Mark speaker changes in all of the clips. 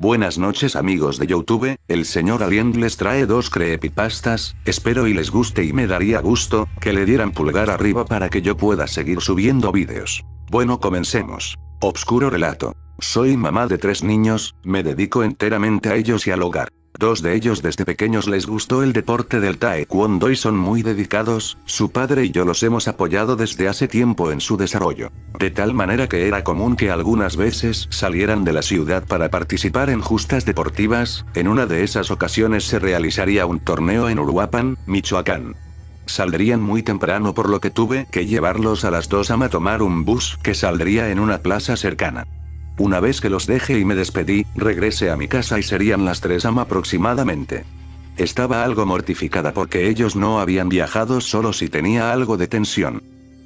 Speaker 1: Buenas noches amigos de YouTube, el señor Alien les trae dos creepypastas, espero y les guste y me daría gusto, que le dieran pulgar arriba para que yo pueda seguir subiendo vídeos. Bueno, comencemos. Obscuro relato. Soy mamá de 3 niños, me dedico enteramente a ellos y al hogar. 2 de ellos desde pequeños les gustó el deporte del taekwondo y son muy dedicados, su padre y yo los hemos apoyado desde hace tiempo en su desarrollo. De tal manera que era común que algunas veces salieran de la ciudad para participar en justas deportivas, en una de esas ocasiones se realizaría un torneo en Uruapan, Michoacán. Saldrían muy temprano por lo que tuve que llevarlos a las 2 a tomar un bus que saldría en una plaza cercana. Una vez que los dejé y me despedí, regresé a mi casa y serían las 3 aproximadamente. Estaba algo mortificada porque ellos no habían viajado solos y tenía algo de tensión.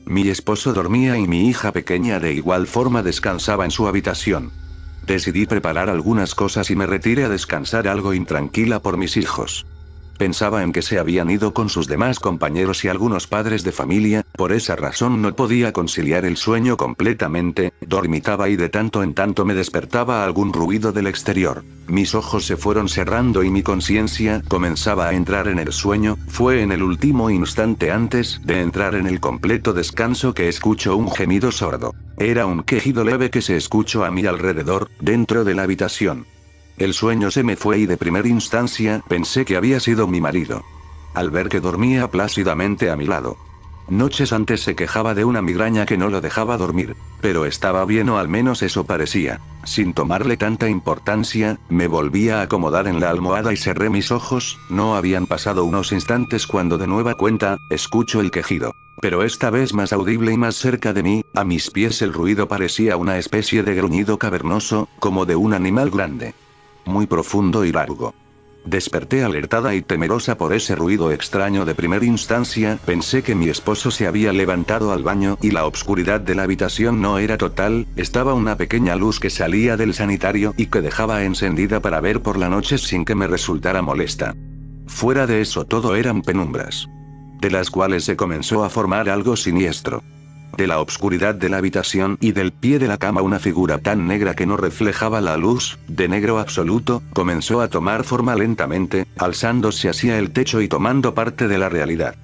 Speaker 1: Mi esposo dormía y mi hija pequeña de igual forma descansaba en su habitación. Decidí preparar algunas cosas y me retiré a descansar algo intranquila por mis hijos. Pensaba en que se habían ido con sus demás compañeros y algunos padres de familia, por esa razón no podía conciliar el sueño completamente, dormitaba y de tanto en tanto me despertaba algún ruido del exterior. Mis ojos se fueron cerrando y mi conciencia comenzaba a entrar en el sueño, fue en el último instante antes de entrar en el completo descanso que escucho un gemido sordo. Era un quejido leve que se escuchó a mi alrededor, dentro de la habitación. El sueño se me fue y de primera instancia pensé que había sido mi marido. Al ver que dormía plácidamente a mi lado. Noches antes se quejaba de una migraña que no lo dejaba dormir, pero estaba bien o al menos eso parecía. Sin tomarle tanta importancia, me volví a acomodar en la almohada y cerré mis ojos, no habían pasado unos instantes cuando de nueva cuenta, escucho el quejido. Pero esta vez más audible y más cerca de mí, a mis pies el ruido parecía una especie de gruñido cavernoso, como de un animal grande. Muy profundo y largo. Desperté alertada y temerosa por ese ruido extraño. De primera instancia pensé que mi esposo se había levantado al baño y la obscuridad de la habitación no era total, estaba una pequeña luz que salía del sanitario y que dejaba encendida para ver por la noche sin que me resultara molesta. Fuera de eso todo eran penumbras. De las cuales se comenzó a formar algo siniestro. De la obscuridad de la habitación y del pie de la cama una figura tan negra que no reflejaba la luz, de negro absoluto, comenzó a tomar forma lentamente, alzándose hacia el techo y tomando parte de la realidad.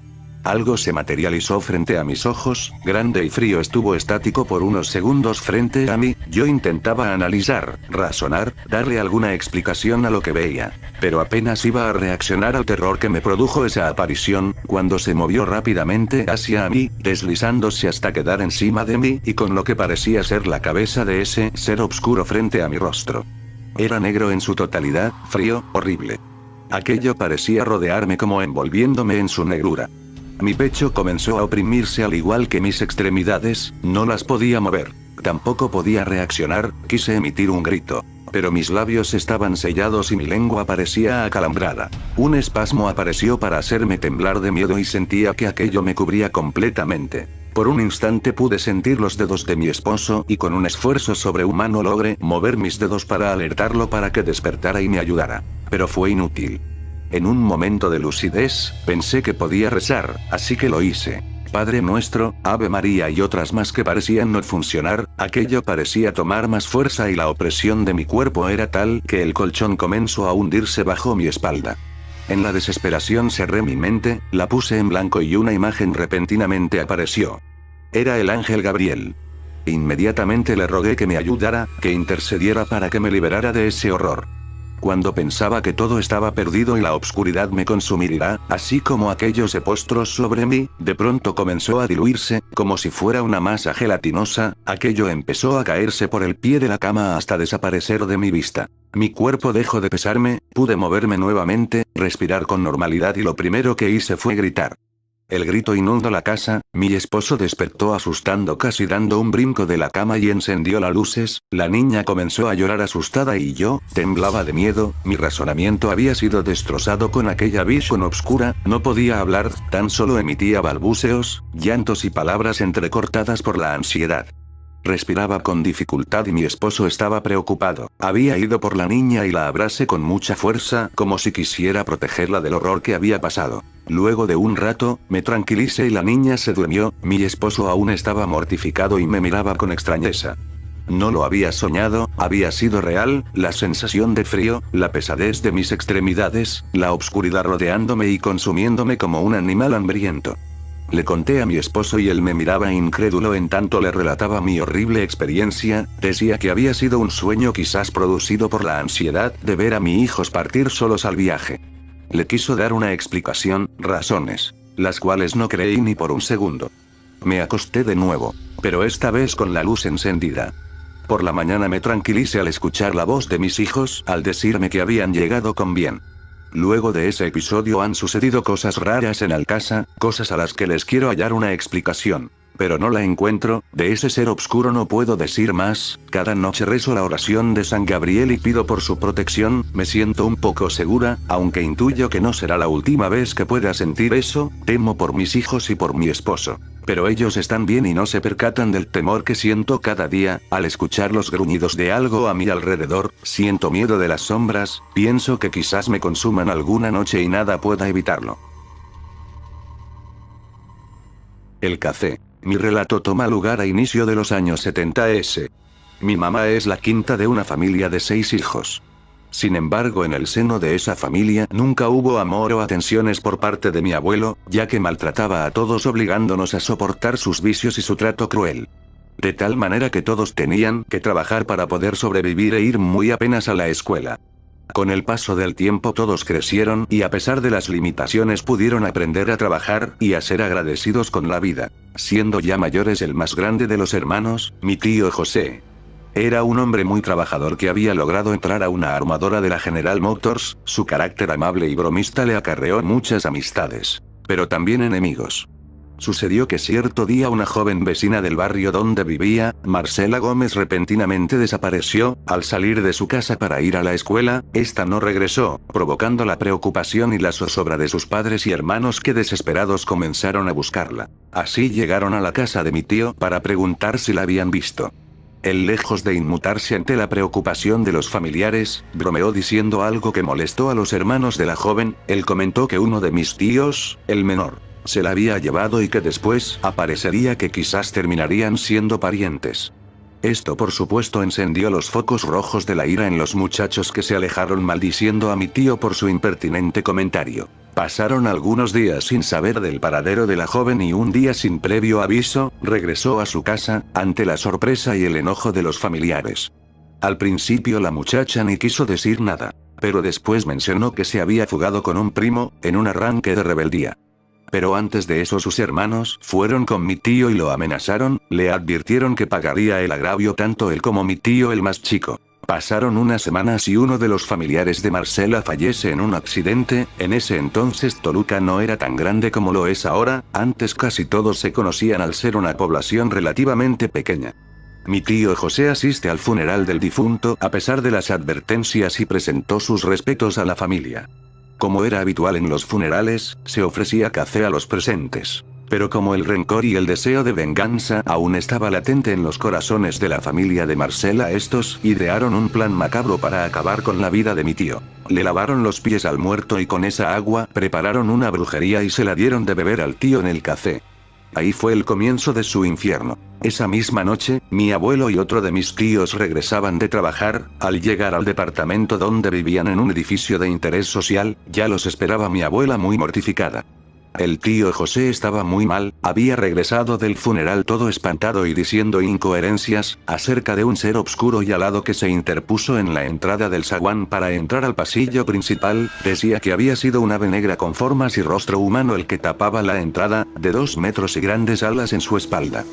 Speaker 1: Algo se materializó frente a mis ojos, grande y frío, estuvo estático por unos segundos frente a mí, yo intentaba analizar, razonar, darle alguna explicación a lo que veía. Pero apenas iba a reaccionar al terror que me produjo esa aparición, cuando se movió rápidamente hacia mí, deslizándose hasta quedar encima de mí y con lo que parecía ser la cabeza de ese ser oscuro frente a mi rostro. Era negro en su totalidad, frío, horrible. Aquello parecía rodearme como envolviéndome en su negrura. Mi pecho comenzó a oprimirse al igual que mis extremidades, no las podía mover. Tampoco podía reaccionar, quise emitir un grito. Pero mis labios estaban sellados y mi lengua parecía acalambrada. Un espasmo apareció para hacerme temblar de miedo y sentía que aquello me cubría completamente. Por un instante pude sentir los dedos de mi esposo y con un esfuerzo sobrehumano logré mover mis dedos para alertarlo para que despertara y me ayudara. Pero fue inútil. En un momento de lucidez, pensé que podía rezar, así que lo hice. Padre Nuestro, Ave María y otras más que parecían no funcionar, aquello parecía tomar más fuerza y la opresión de mi cuerpo era tal que el colchón comenzó a hundirse bajo mi espalda. En la desesperación cerré mi mente, la puse en blanco y una imagen repentinamente apareció. Era el ángel Gabriel. Inmediatamente le rogué que me ayudara, que intercediera para que me liberara de ese horror. Cuando pensaba que todo estaba perdido y la obscuridad me consumiría, así como aquello se postró sobre mí, de pronto comenzó a diluirse, como si fuera una masa gelatinosa, aquello empezó a caerse por el pie de la cama hasta desaparecer de mi vista. Mi cuerpo dejó de pesarme, pude moverme nuevamente, respirar con normalidad y lo primero que hice fue gritar. El grito inundó la casa, mi esposo despertó asustando casi dando un brinco de la cama y encendió las luces, la niña comenzó a llorar asustada y yo, temblaba de miedo, mi razonamiento había sido destrozado con aquella visión oscura, no podía hablar, tan solo emitía balbuceos, llantos y palabras entrecortadas por la ansiedad. Respiraba con dificultad y mi esposo estaba preocupado. Había ido por la niña y la abracé con mucha fuerza, como si quisiera protegerla del horror que había pasado. Luego de un rato, me tranquilicé y la niña se durmió, mi esposo aún estaba mortificado y me miraba con extrañeza. No lo había soñado, había sido real, la sensación de frío, la pesadez de mis extremidades, la obscuridad rodeándome y consumiéndome como un animal hambriento. Le conté a mi esposo y él me miraba incrédulo en tanto le relataba mi horrible experiencia, decía que había sido un sueño quizás producido por la ansiedad de ver a mis hijos partir solos al viaje. Le quiso dar una explicación, razones, las cuales no creí ni por un segundo. Me acosté de nuevo, pero esta vez con la luz encendida. Por la mañana me tranquilicé al escuchar la voz de mis hijos, al decirme que habían llegado con bien. Luego de ese episodio han sucedido cosas raras en la casa, cosas a las que les quiero hallar una explicación. Pero no la encuentro, de ese ser oscuro no puedo decir más, cada noche rezo la oración de San Gabriel y pido por su protección, me siento un poco segura, aunque intuyo que no será la última vez que pueda sentir eso, temo por mis hijos y por mi esposo. Pero ellos están bien y no se percatan del temor que siento cada día, al escuchar los gruñidos de algo a mi alrededor, siento miedo de las sombras, pienso que quizás me consuman alguna noche y nada pueda evitarlo. El café. Mi relato toma lugar a inicio de los años 70s. Mi mamá es la quinta de una familia de 6 hijos. Sin embargo, en el seno de esa familia nunca hubo amor o atenciones por parte de mi abuelo, ya que maltrataba a todos obligándonos a soportar sus vicios y su trato cruel. De tal manera que todos tenían que trabajar para poder sobrevivir e ir muy apenas a la escuela. Con el paso del tiempo todos crecieron y a pesar de las limitaciones pudieron aprender a trabajar y a ser agradecidos con la vida. Siendo ya mayores el más grande de los hermanos, mi tío José. Era un hombre muy trabajador que había logrado entrar a una armadora de la General Motors, su carácter amable y bromista le acarreó muchas amistades. Pero también enemigos. Sucedió que cierto día una joven vecina del barrio donde vivía, Marcela Gómez repentinamente desapareció, al salir de su casa para ir a la escuela, esta no regresó, provocando la preocupación y la zozobra de sus padres y hermanos que desesperados comenzaron a buscarla. Así llegaron a la casa de mi tío para preguntar si la habían visto. Él, lejos de inmutarse ante la preocupación de los familiares, bromeó diciendo algo que molestó a los hermanos de la joven. Él comentó que uno de mis tíos, el menor, se la había llevado y que después aparecería, que quizás terminarían siendo parientes. Esto por supuesto encendió los focos rojos de la ira en los muchachos, que se alejaron maldiciendo a mi tío por su impertinente comentario. Pasaron algunos días sin saber del paradero de la joven y un día, sin previo aviso, regresó a su casa, ante la sorpresa y el enojo de los familiares. Al principio la muchacha ni quiso decir nada, pero después mencionó que se había fugado con un primo, en un arranque de rebeldía. Pero antes de eso sus hermanos fueron con mi tío y lo amenazaron, le advirtieron que pagaría el agravio tanto él como mi tío el más chico. Pasaron unas semanas y uno de los familiares de Marcela fallece en un accidente. En ese entonces Toluca no era tan grande como lo es ahora, antes casi todos se conocían al ser una población relativamente pequeña. Mi tío José asiste al funeral del difunto a pesar de las advertencias y presentó sus respetos a la familia. Como era habitual en los funerales, se ofrecía café a los presentes. Pero como el rencor y el deseo de venganza aún estaba latente en los corazones de la familia de Marcela, estos idearon un plan macabro para acabar con la vida de mi tío. Le lavaron los pies al muerto y con esa agua prepararon una brujería y se la dieron de beber al tío en el café. Ahí fue el comienzo de su infierno. Esa misma noche, mi abuelo y otro de mis tíos regresaban de trabajar. Al llegar al departamento donde vivían en un edificio de interés social, ya los esperaba mi abuela muy mortificada. El tío José estaba muy mal, había regresado del funeral todo espantado y diciendo incoherencias acerca de un ser oscuro y alado que se interpuso en la entrada del zaguán para entrar al pasillo principal. Decía que había sido un ave negra con formas y rostro humano el que tapaba la entrada, de 2 metros y grandes alas en su espalda.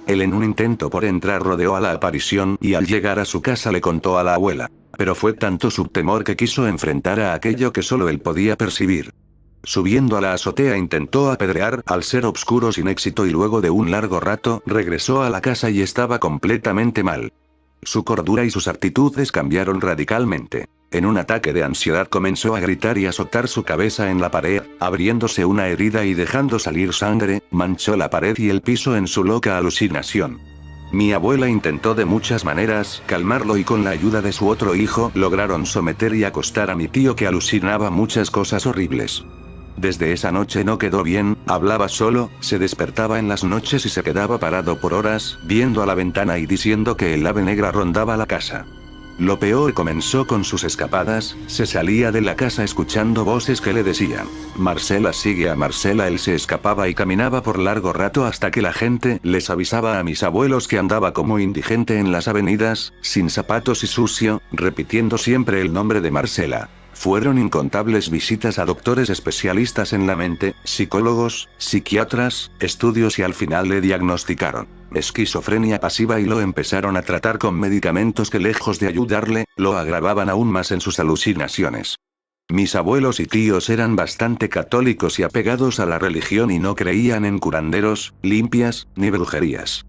Speaker 1: Él, en un intento por entrar, rodeó a la aparición y al llegar a su casa le contó a la abuela. Pero fue tanto su temor que quiso enfrentar a aquello que solo él podía percibir. Subiendo a la azotea intentó apedrear al ser oscuro sin éxito y luego de un largo rato regresó a la casa y estaba completamente mal. Su cordura y sus actitudes cambiaron radicalmente. En un ataque de ansiedad comenzó a gritar y azotar su cabeza en la pared, abriéndose una herida y dejando salir sangre, manchó la pared y el piso en su loca alucinación. Mi abuela intentó de muchas maneras calmarlo y con la ayuda de su otro hijo lograron someter y acostar a mi tío, que alucinaba muchas cosas horribles. Desde esa noche no quedó bien, hablaba solo, se despertaba en las noches y se quedaba parado por horas, viendo a la ventana y diciendo que el ave negra rondaba la casa. Lo peor comenzó con sus escapadas, se salía de la casa escuchando voces que le decían: Marcela sigue a Marcela. Él se escapaba y caminaba por largo rato hasta que la gente les avisaba a mis abuelos que andaba como indigente en las avenidas, sin zapatos y sucio, repitiendo siempre el nombre de Marcela. Fueron incontables visitas a doctores especialistas en la mente, psicólogos, psiquiatras, estudios y al final le diagnosticaron esquizofrenia pasiva y lo empezaron a tratar con medicamentos que lejos de ayudarle, lo agravaban aún más en sus alucinaciones. Mis abuelos y tíos eran bastante católicos y apegados a la religión y no creían en curanderos, limpias, ni brujerías.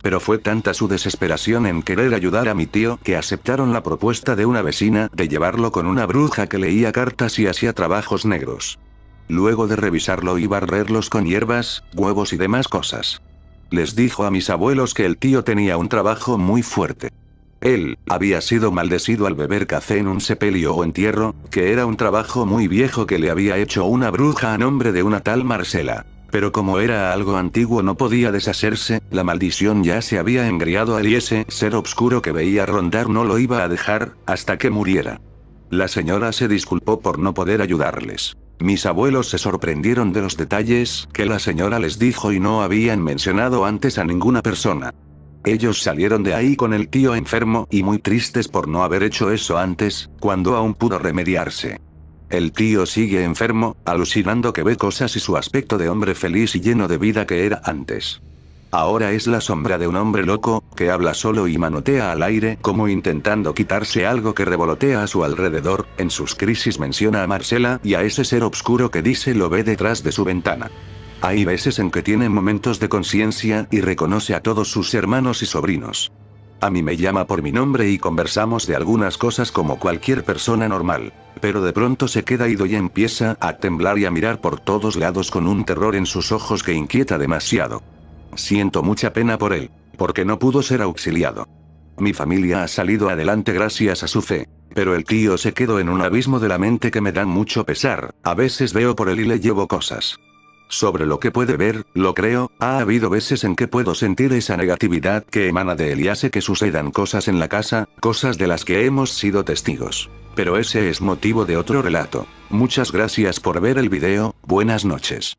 Speaker 1: Pero fue tanta su desesperación en querer ayudar a mi tío que aceptaron la propuesta de una vecina de llevarlo con una bruja que leía cartas y hacía trabajos negros. Luego de revisarlo y barrerlos con hierbas, huevos y demás cosas. Les dijo a mis abuelos que el tío tenía un trabajo muy fuerte. Él había sido maldecido al beber café en un sepelio o entierro, que era un trabajo muy viejo que le había hecho una bruja a nombre de una tal Marcela. Pero como era algo antiguo no podía deshacerse, la maldición ya se había engriado a él y ese ser oscuro que veía rondar no lo iba a dejar, hasta que muriera. La señora se disculpó por no poder ayudarles. Mis abuelos se sorprendieron de los detalles que la señora les dijo y no habían mencionado antes a ninguna persona. Ellos salieron de ahí con el tío enfermo y muy tristes por no haber hecho eso antes, cuando aún pudo remediarse. El tío sigue enfermo, alucinando que ve cosas y su aspecto de hombre feliz y lleno de vida que era antes. Ahora es la sombra de un hombre loco, que habla solo y manotea al aire como intentando quitarse algo que revolotea a su alrededor. En sus crisis menciona a Marcela y a ese ser oscuro que dice lo ve detrás de su ventana. Hay veces en que tiene momentos de conciencia y reconoce a todos sus hermanos y sobrinos. A mí me llama por mi nombre y conversamos de algunas cosas como cualquier persona normal. Pero de pronto se queda ido y empieza a temblar y a mirar por todos lados con un terror en sus ojos que inquieta demasiado. Siento mucha pena por él, porque no pudo ser auxiliado. Mi familia ha salido adelante gracias a su fe, pero el tío se quedó en un abismo de la mente que me da mucho pesar. A veces veo por él y le llevo cosas. Sobre lo que puede ver, lo creo, ha habido veces en que puedo sentir esa negatividad que emana de él y hace que sucedan cosas en la casa, cosas de las que hemos sido testigos. Pero ese es motivo de otro relato. Muchas gracias por ver el video, buenas noches.